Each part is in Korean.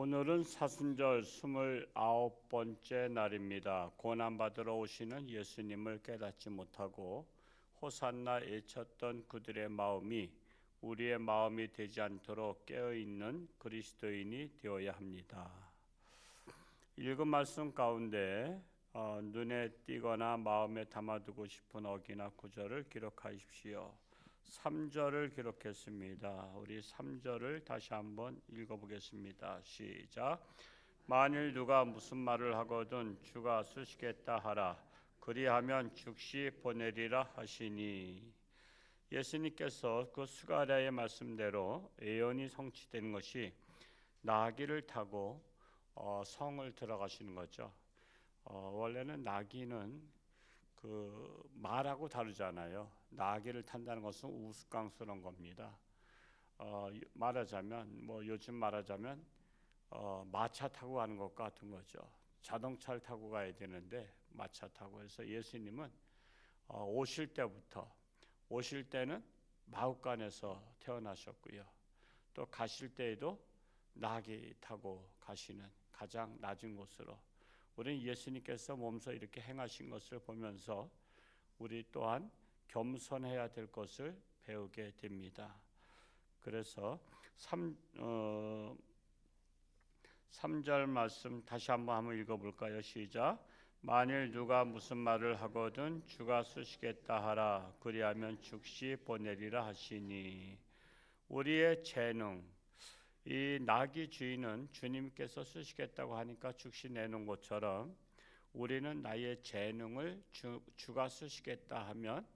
오늘은 사순절 29번째 날입니다. 고난받으러 오시는 예수님을 깨닫지 못하고 호산나 외쳤던 그들의 마음이 우리의 마음이 되지 않도록 깨어있는 그리스도인이 되어야 합니다. 읽은 말씀 가운데 눈에 띄거나 마음에 담아두고 싶은 어기나 구절을 기록하십시오. 3절을 기록했습니다. 우리 3절을 다시 한번 읽어보겠습니다. 시작. 만일 누가 무슨 말을 하거든 주가 쓰시겠다 하라. 그리하면 즉시 보내리라 하시니. 예수님께서 그 스가랴의 말씀대로 예언이 성취되는 것이 나귀를 타고 성을 들어가시는 거죠. 원래는 나귀는 그 말하고 다르잖아요. 나귀를 탄다는 것은 우스꽝스러운 겁니다. 말하자면 요즘 말하자면 마차 타고 가는 것과 같은 거죠. 자동차를 타고 가야 되는데 마차 타고 해서 예수님은 오실 때는 마룻간에서 태어나셨고요. 또 가실 때에도 나귀 타고 가시는 가장 낮은 곳으로 우리는 예수님께서 몸소 이렇게 행하신 것을 보면서 우리 또한 겸손해야 될 것을 배우게 됩니다. 그래서 3절 말씀 다시 한번 읽어볼까요? 시작. 만일 누가 무슨 말을 하거든 주가 쓰시겠다 하라. 그리하면 즉시 보내리라 하시니. 우리의 재능, 이 나귀 주인은 주님께서 쓰시겠다고 하니까 즉시 내놓은 것처럼 우리는 나의 재능을 주가 쓰시겠다 하면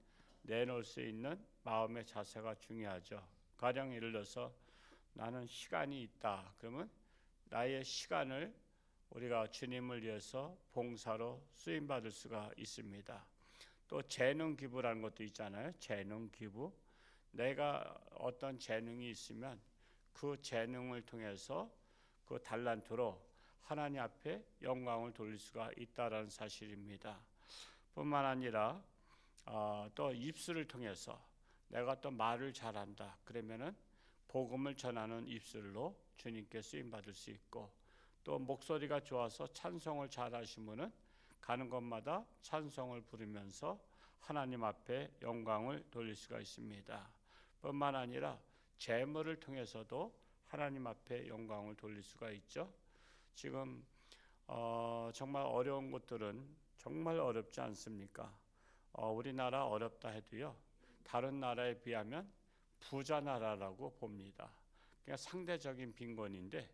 내놓을 수 있는 마음의 자세가 중요하죠. 가령 예를 들어서 나는 시간이 있다. 그러면 나의 시간을 우리가 주님을 위해서 봉사로 쓰임 받을 수가 있습니다. 또 재능 기부라는 것도 있잖아요. 재능 기부. 내가 어떤 재능이 있으면 그 재능을 통해서 그 달란트로 하나님 앞에 영광을 돌릴 수가 있다라는 사실입니다. 뿐만 아니라 또 입술을 통해서 내가 또 말을 잘한다. 그러면은 복음을 전하는 입술로 주님께 쓰임 받을 수 있고, 또 목소리가 좋아서 찬송을 잘하시면은 가는 곳마다 찬송을 부르면서 하나님 앞에 영광을 돌릴 수가 있습니다. 뿐만 아니라 재물을 통해서도 하나님 앞에 영광을 돌릴 수가 있죠. 지금 정말 어려운 것들은 정말 어렵지 않습니까? 우리나라 어렵다 해도요, 다른 나라에 비하면 부자 나라라고 봅니다. 그러니까 상대적인 빈곤인데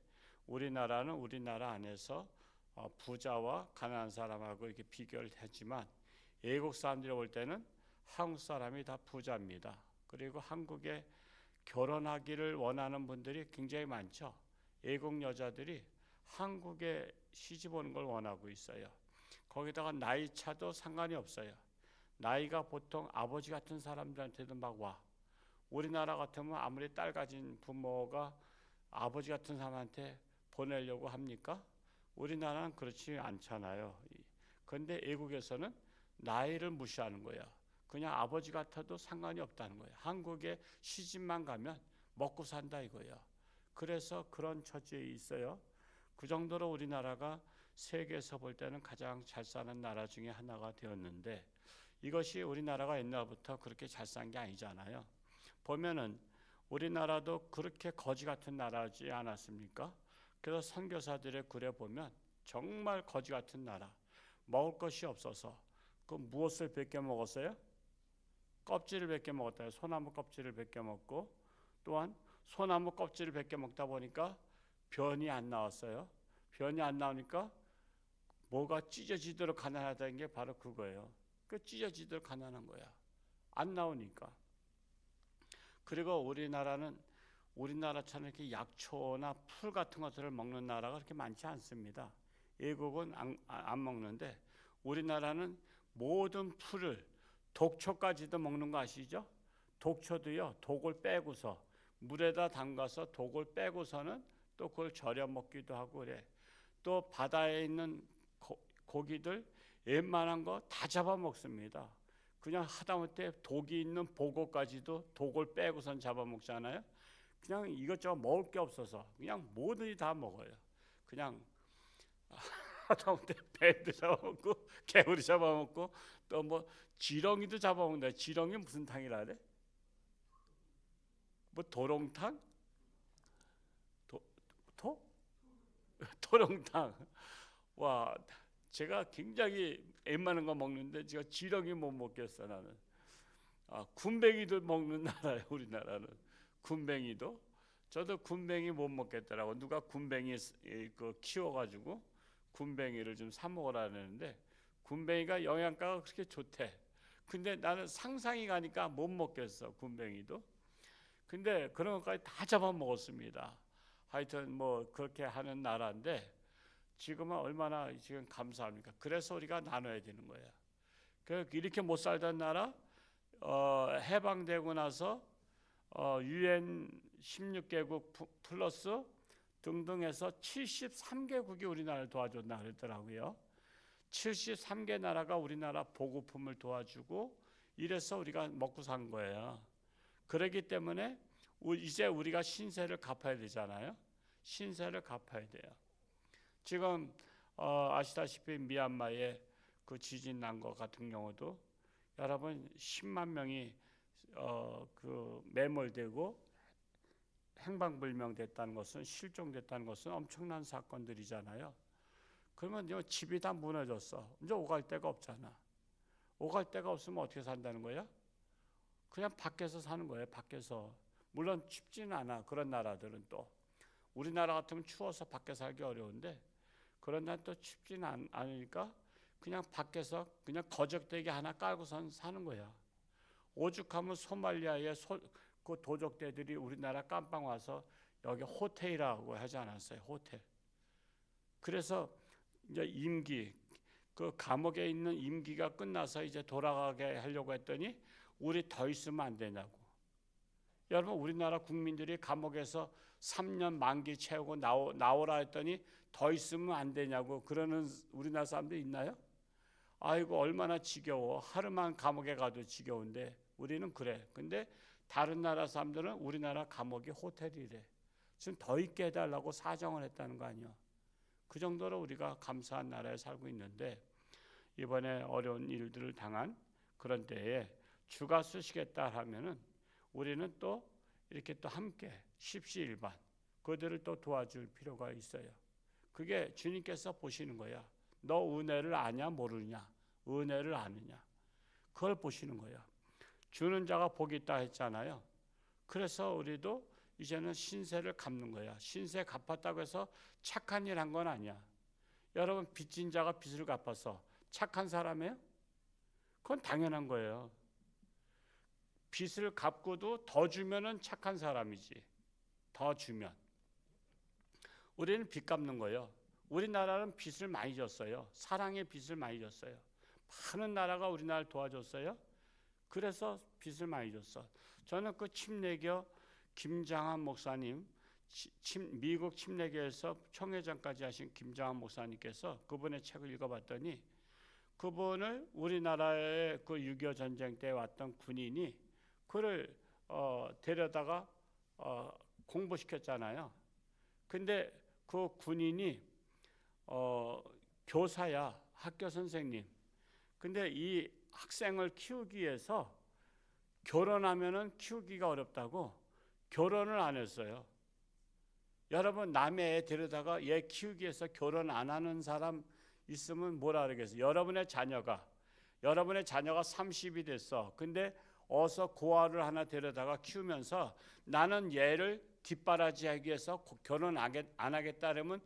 우리나라는 우리나라 안에서 부자와 가난한 사람하고 이렇게 비교를 하지만 외국 사람들이 볼 때는 한국 사람이 다 부자입니다. 그리고 한국에 결혼하기를 원하는 분들이 굉장히 많죠. 외국 여자들이 한국에 시집 오는 걸 원하고 있어요. 거기다가 나이 차도 상관이 없어요. 나이가 보통 아버지 같은 사람들한테도 막 와. 우리나라 같으면 아무리 딸 가진 부모가 아버지 같은 사람한테 보내려고 합니까? 우리나라는 그렇지 않잖아요. 그런데 외국에서는 나이를 무시하는 거야. 그냥 아버지 같아도 상관이 없다는 거예요. 한국에 시집만 가면 먹고 산다 이거예요. 그래서 그런 처지에 있어요. 그 정도로 우리나라가 세계에서 볼 때는 가장 잘 사는 나라 중에 하나가 되었는데, 이것이 우리나라가 옛날부터 그렇게 잘 산 게 아니잖아요. 보면은 우리나라도 그렇게 거지 같은 나라지 않았습니까? 그래서 선교사들의 글에 보면 정말 거지 같은 나라, 먹을 것이 없어서 그 무엇을 베껴 먹었어요? 껍질을 벗겨 먹었다. 소나무 껍질을 벗겨 먹고, 또한 소나무 껍질을 벗겨 먹다 보니까 변이 안 나왔어요. 변이 안 나오니까 뭐가 찢어지도록 가난하다는 게 바로 그거예요. 그 찢어지도록 가난한 거야. 안 나오니까. 그리고 우리나라처럼 이렇게 약초나 풀 같은 것들을 먹는 나라가 그렇게 많지 않습니다. 외국은 안 먹는데 우리나라는 모든 풀을, 독초까지도 먹는 거 아시죠? 독초도요, 독을 빼고서 물에다 담가서 독을 빼고서는 또 그걸 절여 먹기도 하고 그래. 또 바다에 있는 고기들 웬만한 거 다 잡아 먹습니다. 그냥 하다못해 독이 있는 보고까지도 독을 빼고선 잡아 먹잖아요. 그냥 이것저것 먹을 게 없어서 그냥 뭐든지 다 먹어요. 그냥 하다못해 뱀도 잡아먹고 개구리 잡아먹고 또 뭐 지렁이도 잡아먹는다. 지렁이 무슨 탕이라 그래? 뭐 도롱탕? 도, 토? 도롱탕. 와, 제가 굉장히 웬만한 거 먹는데 제가 지렁이 못 먹겠어 나는. 군뱅이도 먹는 나라예요 우리나라는. 군뱅이도. 저도 군뱅이 못 먹겠더라고. 누가 군뱅이 그 키워가지고 군뱅이를 좀 사 먹으라는데 군뱅이가 영양가가 그렇게 좋대. 근데 나는 상상이 가니까 못 먹겠어 군뱅이도. 근데 그런 것까지 다 잡아먹었습니다. 하여튼 뭐 그렇게 하는 나라인데 지금은 얼마나 지금 감사합니까? 그래서 우리가 나눠야 되는 거야. 이렇게 못 살던 나라 해방되고 나서 UN 16개국 플러스 등등해서 73개국이 우리나라를 도와줬나 그랬더라고요. 73개 나라가 우리나라 보급품을 도와주고 이래서 우리가 먹고 산 거예요. 그렇기 때문에 이제 우리가 신세를 갚아야 되잖아요. 신세를 갚아야 돼요. 지금 아시다시피 미얀마에 그 지진 난 것 같은 경우도 여러분 10만 명이 그 매몰되고 행방불명됐다는 것은 실종됐다는 것은 엄청난 사건들이잖아요. 그러면 집이 다 무너졌어. 이제 오갈 데가 없잖아. 오갈 데가 없으면 어떻게 산다는 거야? 그냥 밖에서 사는 거예요. 밖에서. 물론 춥지는 않아. 그런 나라들은 또 우리나라 같으면 추워서 밖에 살기 어려운데 그런 날 또 춥지는 않으니까 그냥 밖에서 그냥 거적대기 하나 깔고선 사는 거야. 오죽하면 소말리아의 그 도적대들이 우리나라 깜빵 와서 여기 호텔이라고 하지 않았어요. 호텔. 그래서 이제 임기 그 감옥에 있는 임기가 끝나서 이제 돌아가게 하려고 했더니 우리 더 있으면 안 되냐고. 여러분 우리나라 국민들이 감옥에서 3년 만기 채우고 나오라 했더니 더 있으면 안 되냐고 그러는 우리나라 사람들 있나요? 아이고 얼마나 지겨워. 하루만 감옥에 가도 지겨운데 우리는 그래. 근데 다른 나라 사람들은 우리나라 감옥이 호텔이래. 지금 더 있게 해달라고 사정을 했다는 거 아니야. 그 정도로 우리가 감사한 나라에 살고 있는데 이번에 어려운 일들을 당한 그런 때에 주가 쓰시겠다 하면은 우리는 또 이렇게 또 함께 십시일반 그들을 또 도와줄 필요가 있어요. 그게 주님께서 보시는 거야. 너 은혜를 아냐 모르냐? 은혜를 아느냐? 그걸 보시는 거야. 주는 자가 복이 있다 했잖아요. 그래서 우리도 이제는 신세를 갚는 거야. 신세 갚았다고 해서 착한 일 한 건 아니야. 여러분 빚진 자가 빚을 갚아서 착한 사람이에요? 그건 당연한 거예요. 빚을 갚고도 더 주면은 착한 사람이지. 더 주면. 우리는 빚 갚는 거예요. 우리나라는 빚을 많이 졌어요. 사랑의 빚을 많이 졌어요. 많은 나라가 우리나라를 도와줬어요. 그래서 빚을 많이 줬어. 저는 그 침례교 김장한 목사님, 미국 침례교에서 총회장까지 하신 김장한 목사님께서 그분의 책을 읽어봤더니 그분을 우리나라의 그 6.25 전쟁 때 왔던 군인이 그를 데려다가 공부시켰잖아요. 근데 그 군인이 교사야, 학교 선생님. 근데 이 학생을 키우기 위해서 결혼하면은 키우기가 어렵다고 결혼을 안 했어요. 여러분 남의 애 데려다가 얘 키우기 위해서 결혼 안 하는 사람 있으면 뭐라 그러겠어요? 여러분의 자녀가 30이 됐어. 근데 어서 고아를 하나 데려다가 키우면서 나는 얘를 뒷바라지하기 위해서 결혼 안 하겠다 그러면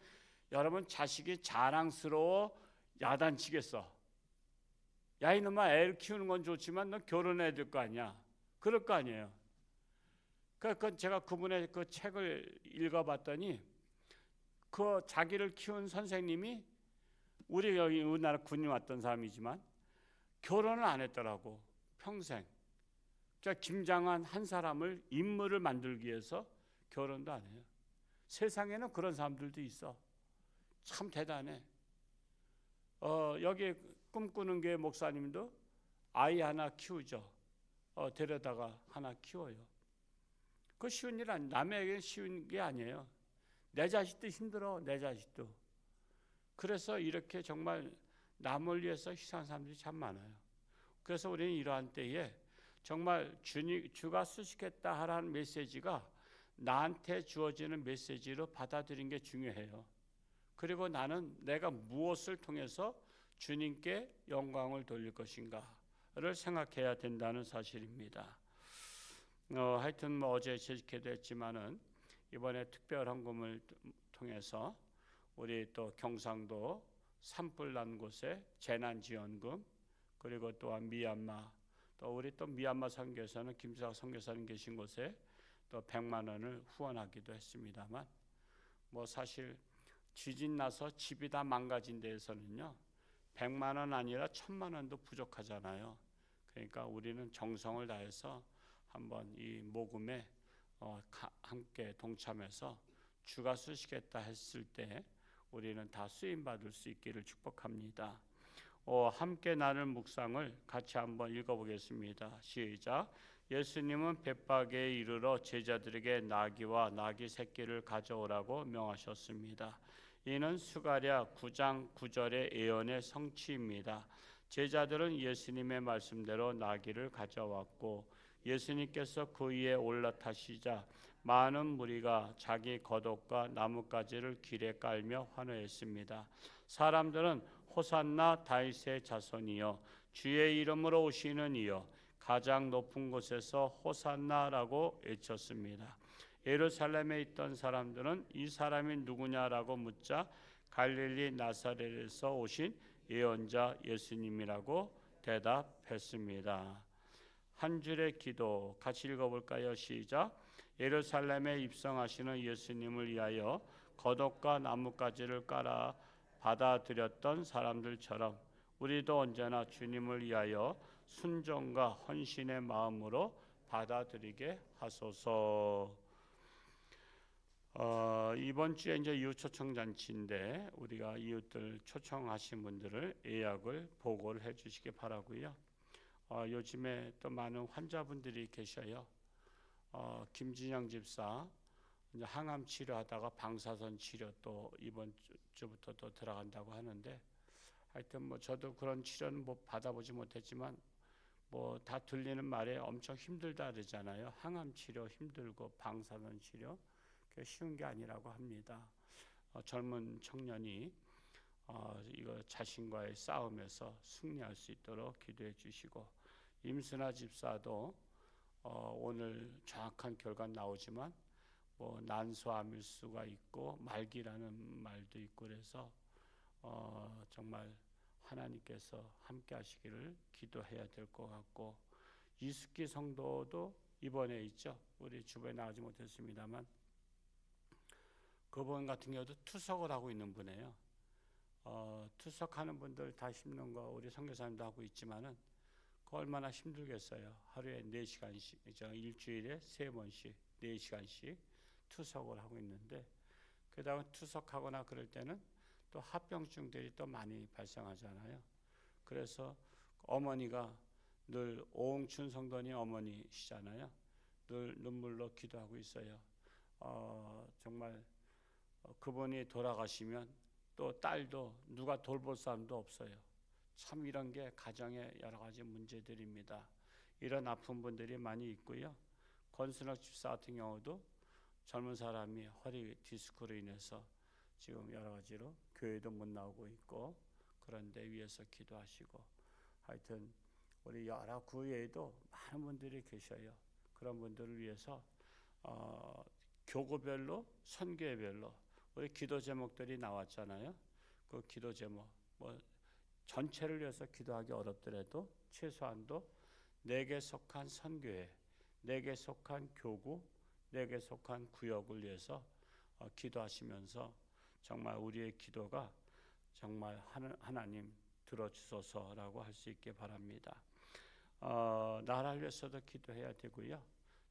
여러분 자식이 자랑스러워 야단치겠어. 야 이놈아 애를 키우는 건 좋지만 너 결혼해야 될 거 아니야. 그럴 거 아니에요. 그러니까 제가 그분의 그 책을 읽어봤더니 그 자기를 키운 선생님이 우리 여기 우리나라 군인 왔던 사람이지만 결혼을 안 했더라고. 평생. 자 김장한 한 사람을 인물을 만들기 위해서 결혼도 안 해요. 세상에는 그런 사람들도 있어. 참 대단해. 여기 꿈꾸는 교회 목사님도 아이 하나 키우죠. 데려다가 하나 키워요. 그 쉬운 일 아니에요. 남에게 쉬운 게 아니에요. 내 자식도 힘들어, 내 자식도. 그래서 이렇게 정말 남을 위해서 희생하는 사람들이 참 많아요. 그래서 우리는 이러한 때에 정말 주가 쓰시겠다 하라는 메시지가 나한테 주어지는 메시지로 받아들이는 게 중요해요. 그리고 나는 내가 무엇을 통해서 주님께 영광을 돌릴 것인가를 생각해야 된다는 사실입니다. 하여튼 뭐 어제 제기도 했지만은 이번에 특별 헌금을 통해서 우리 또 경상도 산불 난 곳에 재난지원금, 그리고 또한 미얀마, 또 우리 또 미얀마 선교사는 김수학 선교사님 계신 곳에 또 100만 원을 후원하기도 했습니다만, 뭐 사실 지진 나서 집이 다 망가진 데에서는요 100만 원 아니라 1000만 원도 부족하잖아요. 그러니까 우리는 정성을 다해서 한번 이 모금에 함께 동참해서 주가 쓰시겠다 했을 때 우리는 다 쓰임 받을 수 있기를 축복합니다. 함께 나눌 묵상을 같이 한번 읽어보겠습니다. 시작. 예수님은 벳박에 이르러 제자들에게 나귀와 나귀 새끼를 가져오라고 명하셨습니다. 이는 스가랴 9장 9절의 예언의 성취입니다. 제자들은 예수님의 말씀대로 나귀를 가져왔고 예수님께서 그 위에 올라타시자 많은 무리가 자기 겉옷과 나뭇가지를 길에 깔며 환호했습니다. 사람들은 호산나 다윗의 자손이여 주의 이름으로 오시는 이여 가장 높은 곳에서 호산나라고 외쳤습니다. 예루살렘에 있던 사람들은 이 사람이 누구냐라고 묻자 갈릴리 나사렛에서 오신 예언자 예수님이라고 대답했습니다. 한 줄의 기도 같이 읽어볼까요? 시작. 예루살렘에 입성하시는 예수님을 위하여 겉옷과 나뭇가지를 깔아 받아들였던 사람들처럼 우리도 언제나 주님을 위하여 순종과 헌신의 마음으로 받아들이게 하소서. 이번 주에 이제 이웃 초청 잔치인데 우리가 이웃들 초청하신 분들을 예약을 보고를 해주시기 바라고요. 요즘에 또 많은 환자분들이 계셔요. 김진영 집사 이제 항암 치료하다가 방사선 치료 또 이번 주부터 또 들어간다고 하는데, 하여튼 뭐 저도 그런 치료는 뭐 받아보지 못했지만 뭐 다 들리는 말에 엄청 힘들다 그러잖아요. 항암 치료 힘들고 방사선 치료 그게 쉬운 게 아니라고 합니다. 젊은 청년이 이거 자신과의 싸움에서 승리할 수 있도록 기도해 주시고, 임순아 집사도 오늘 정확한 결과 나오지만 뭐 난소암일 수가 있고 말기라는 말도 있고 그래서 정말 하나님께서 함께 하시기를 기도해야 될 것 같고, 이숙기 성도도 이번에 있죠. 우리 주변에 나오지 못했습니다만 그분 같은 경우도 투석을 하고 있는 분이에요. 투석하는 분들 다 힘든 거 우리 선교사님도 하고 있지만은 그 얼마나 힘들겠어요. 하루에 4시간씩, 일주일에 3번씩 4시간씩 투석을 하고 있는데, 게다가 투석하거나 그럴 때는 또 합병증들이 또 많이 발생하잖아요. 그래서 어머니가 늘 오홍춘 성도님 어머니시잖아요. 늘 눈물로 기도하고 있어요. 정말 그분이 돌아가시면 또 딸도 누가 돌볼 사람도 없어요. 참 이런 게 가정의 여러 가지 문제들입니다. 이런 아픈 분들이 많이 있고요. 권순학 집사 같은 경우도 젊은 사람이 허리 디스크로 인해서 지금 여러 가지로 교회도 못 나오고 있고, 그런데 위해서 기도하시고, 하여튼 우리 여러 구외에도 많은 분들이 계셔요. 그런 분들을 위해서 교구별로 선교회별로 우리 기도 제목들이 나왔잖아요. 그 기도 제목 뭐 전체를 위해서 기도하기 어렵더라도 최소한도 내게 속한 선교회, 내게 속한 교구, 내게 속한 구역을 위해서 기도하시면서 정말 우리의 기도가 정말 하나님 들어주소서라고 할 수 있게 바랍니다. 나라를 위해서도 기도해야 되고요.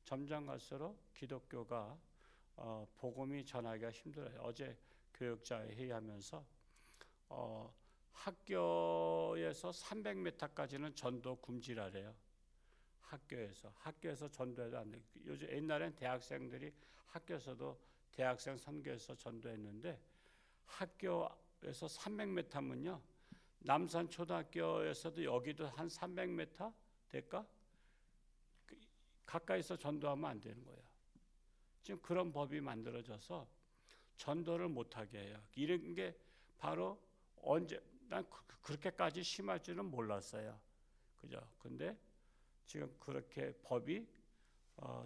점점 갈수록 기독교가 복음이 전하기가 힘들어요. 어제 교역자 회의하면서 학교에서 300m까지는 전도 금지라래요. 학교에서 전도해도 안 돼요. 요즘 옛날엔 대학생들이 학교에서도 대학생 선교에서 전도했는데 학교에서 300m면요 남산 초등학교에서도 여기도 한 300m 될까? 가까이서 전도하면 안 되는 거예요. 지금 그런 법이 만들어져서 전도를 못하게 해요. 이런 게 바로 언제 난 그렇게까지 심할 줄은 몰랐어요. 그죠? 근데 지금 그렇게 법이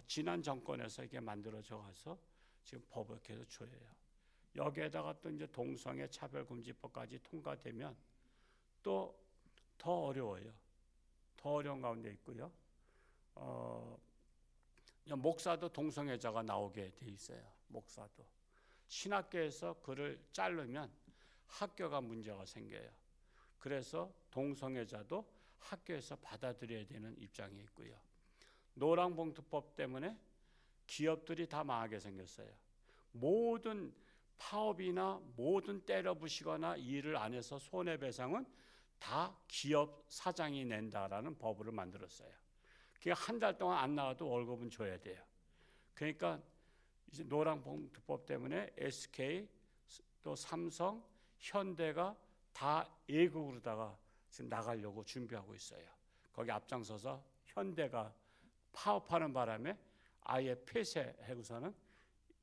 지난 정권에서 이게 만들어져 가서 지금 법을 계속 조여요. 여기에다가 또 이제 동성애 차별금지법까지 통과되면 또 더 어려워요. 더 어려운 가운데 있고요. 목사도 동성애자가 나오게 돼 있어요. 목사도 신학교에서 그를 자르면 학교가 문제가 생겨요. 그래서 동성애자도 학교에서 받아들여야 되는 입장에 있고요. 노랑봉투법 때문에 기업들이 다 망하게 생겼어요. 모든 파업이나 모든 때려부시거나 일을 안 해서 손해배상은 다 기업 사장이 낸다라는 법을 만들었어요. 그러니까 한 달 동안 안 나와도 월급은 줘야 돼요. 그러니까 이제 노랑봉투법 때문에 SK 또 삼성, 현대가 다 애국으로다가 지금 나가려고 준비하고 있어요. 거기 앞장서서 현대가 파업하는 바람에 아예 폐쇄하고서는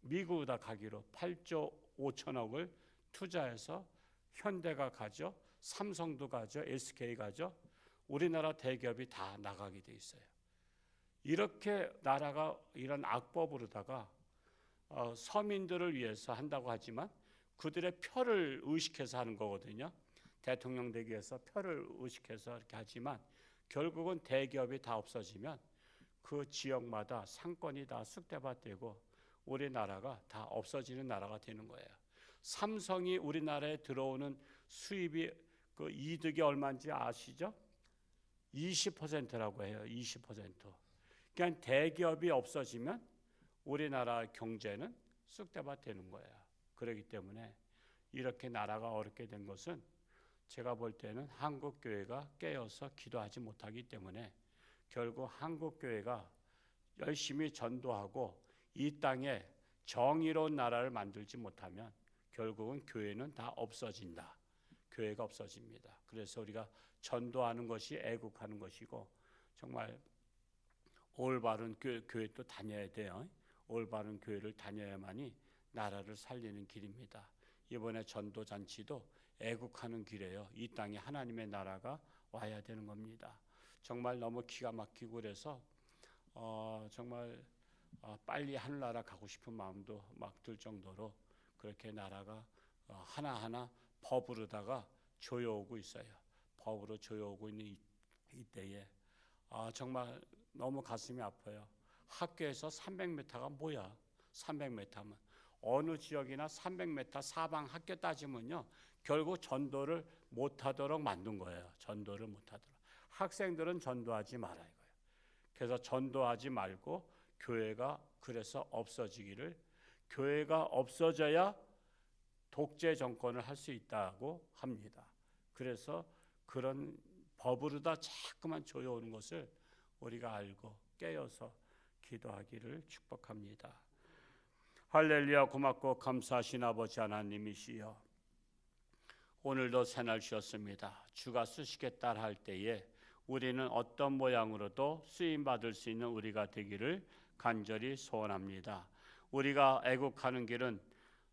미국으로 가기로 8조 5천억을 투자해서 현대가 가죠. 삼성도 가죠. SK 가죠. 우리나라 대기업이 다 나가게 돼 있어요. 이렇게 나라가 이런 악법으로다가 서민들을 위해서 한다고 하지만 그들의 표를 의식해서 하는 거거든요. 대통령 되기 위해서 표를 의식해서 이렇게 하지만 결국은 대기업이 다 없어지면 그 지역마다 상권이 다 쑥대밭되고 우리나라가 다 없어지는 나라가 되는 거예요. 삼성이 우리나라에 들어오는 수입이 그 이득이 얼마인지 아시죠? 20%라고 해요. 20%. 그러니까 대기업이 없어지면 우리나라 경제는 쑥대밭 되는 거예요. 그렇기 때문에 이렇게 나라가 어렵게 된 것은 제가 볼 때는 한국 교회가 깨어서 기도하지 못하기 때문에 결국 한국 교회가 열심히 전도하고 이 땅에 정의로운 나라를 만들지 못하면 결국은 교회는 다 없어진다. 교회가 없어집니다. 그래서 우리가 전도하는 것이 애국하는 것이고 정말 올바른 교회도 다녀야 돼요. 올바른 교회를 다녀야만이 나라를 살리는 길입니다. 이번에 전도 잔치도 애국하는 길이에요. 이 땅에 하나님의 나라가 와야 되는 겁니다. 정말 너무 기가 막히고 그래서 정말 빨리 하늘나라 가고 싶은 마음도 막 들 정도로 그렇게 나라가 하나하나 법으로다가 조여오고 있어요. 법으로 조여오고 있는 이때에 정말 너무 가슴이 아파요. 학교에서 300m가 뭐야? 300m면 어느 지역이나 300m 사방 학교 따지면요 결국 전도를 못하도록 만든 거예요. 전도를 못하도록. 학생들은 전도하지 말아야 해요. 그래서 전도하지 말고 교회가 그래서 없어지기를, 교회가 없어져야 독재 정권을 할 수 있다고 합니다. 그래서 그런 법으로다 자꾸만 조여오는 것을 우리가 알고 깨어서 기도하기를 축복합니다. 할렐루야. 고맙고 감사하신 아버지 하나님이시여, 오늘도 새날 주셨습니다. 주가 쓰시게 따라 할 때에 우리는 어떤 모양으로도 쓰임받을 수 있는 우리가 되기를 간절히 소원합니다. 우리가 애국하는 길은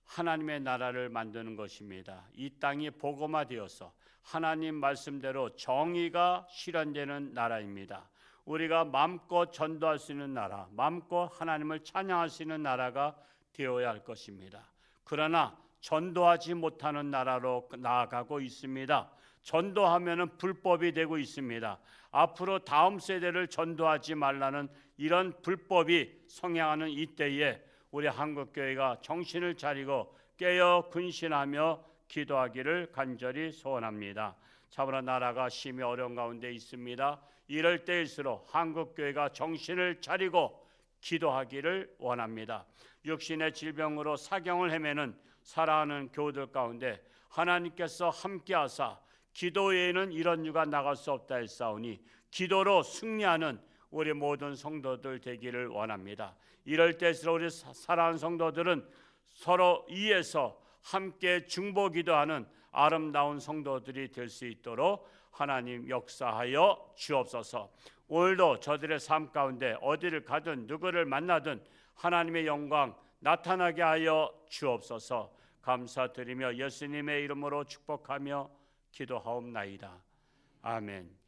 하나님의 나라를 만드는 것입니다. 이 땅이 복음화되어서 하나님 말씀대로 정의가 실현되는 나라입니다. 우리가 마음껏 전도할 수 있는 나라, 마음껏 하나님을 찬양할 수 있는 나라가 되어야 할 것입니다. 그러나 전도하지 못하는 나라로 나아가고 있습니다. 전도하면은 불법이 되고 있습니다. 앞으로 다음 세대를 전도하지 말라는 이런 불법이 성행하는 이때에 우리 한국교회가 정신을 차리고 깨어 근신하며 기도하기를 간절히 소원합니다. 참으로 나라가 심히 어려운 가운데 있습니다. 이럴 때일수록 한국교회가 정신을 차리고 기도하기를 원합니다. 육신의 질병으로 사경을 헤매는 살아가는 교우들 가운데 하나님께서 함께하사 기도 외에는 이런 유가 나갈 수 없다 했사오니 기도로 승리하는 우리 모든 성도들 되기를 원합니다. 이럴 때일수록 우리 사랑하는 성도들은 서로 이해해서 함께 중보기도 하는 아름다운 성도들이 될 수 있도록 하나님 역사하여 주옵소서. 오늘도 저들의 삶 가운데 어디를 가든 누구를 만나든 하나님의 영광 나타나게 하여 주옵소서. 감사드리며 예수님의 이름으로 축복하며 기도하옵나이다. 아멘.